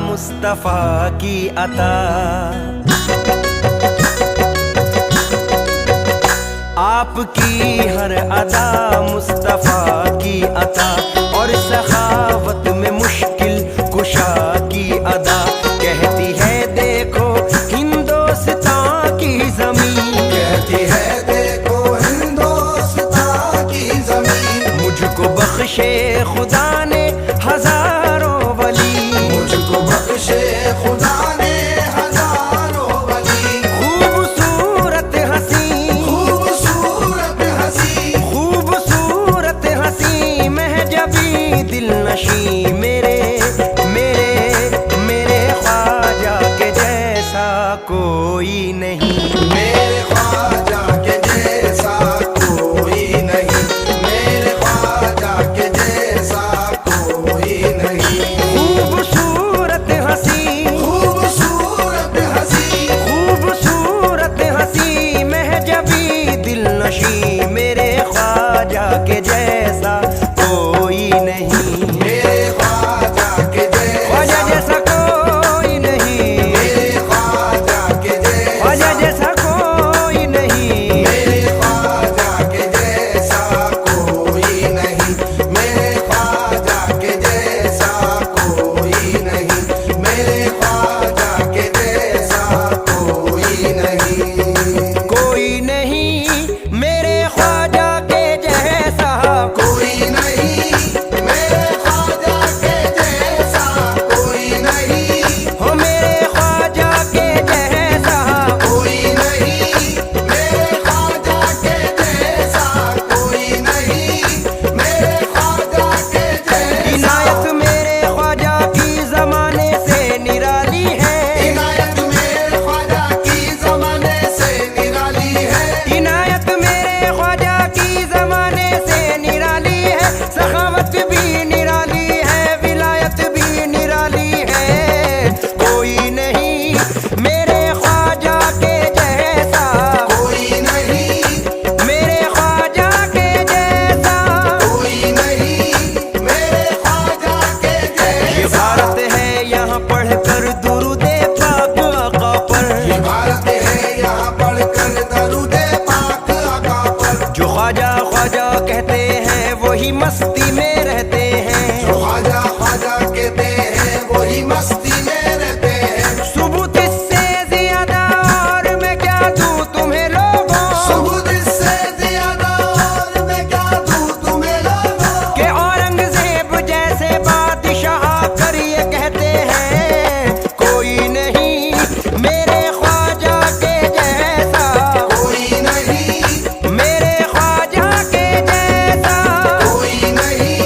मुस्तफा की अता। आपकी हर अदा मुस्तफा की अता, और सखावत में मुश्किल कुशा की अदा। कहती है देखो हिंदुस्तान की जमीन, कहती है देखो हिंदुस्तान की जमीन। मुझको बख्शे खुदा ने हजारों वली, मुझको बख्शे खुदा ने हजारों वली। खूबसूरत हसी, खूबसूरत हसी, खूबसूरत हसी महजबी दिल नशी। मेरे मेरे मेरे ख्वाजा के जैसा कोई नहीं, मेरे ख्वाजा के जैसा कोई नहीं, मेरे ख्वाजा के जैसा कोई नहीं। खूबसूरत हसी, खूबसूरत हसी, खूबसूरत हसी महजबी दिल नशी। मेरे ख्वाजा के जैसा कोई नहीं, मेरे ख्वाजा के ख्वाजा जैसा, जैसा कोई नहीं, मेरे ख्वाजा के ख्वाजा जैसा, जैसा कोई नहीं। मेरे ख्वाजा के जैसा कोई नहीं, मेरे ख्वाजा के जैसा कोई नहीं, मेरे ख्वाजा के जैसा कोई नहीं। कोई नहीं मेरे ख्वाजा के जैसा, कोई नहीं मेरे ख्वाजा के जैसा, कोई नहीं, हो मेरे ख्वाजा के जैसा। कोई नहीं मेरे ख्वाजा के जैसा, कोई नहीं, मेरे ख्वाजा के जैसा। इनायत मेरे ख्वाजा की जमाने से निराली है, इनायत मेरे ख्वाजा की जमाने से निराली है। इनायत मेरे ख्वाजा की जमाने से निराली है। सखावत भी निराली है, विलायत भी निराली है। कोई नहीं मेरे ख्वाजा के जैसा, कोई नहीं मेरे ख्वाजा के जैसा। कोई नहीं मेरे ख्वाजा के ये जैसा। भारत है यहाँ पढ़कर दुरूदे पाक आका पर, ये भारत है यहाँ पढ़कर दरूदे पाक आका पर। जो ख्वाजा ख्वाजा कहते हैं वही मस्ती में रहते हैं। जो ख्वाजा ख्वाजा कहते हैं वही मस्ती में रहते हैं। सुबुत इससे ज्यादा और मैं क्या दूं तुम्हें लोगों, सबूत इससे ज्यादा और मैं क्या दूं तुम्हें लोगों। के औरंगजेब जैसे बादशाह आकर ये कहते हैं कोई नहीं मेरे ख्वाजा के जैसा, कोई नहीं मेरे ख्वाजा के जैसा। कोई नहीं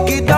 की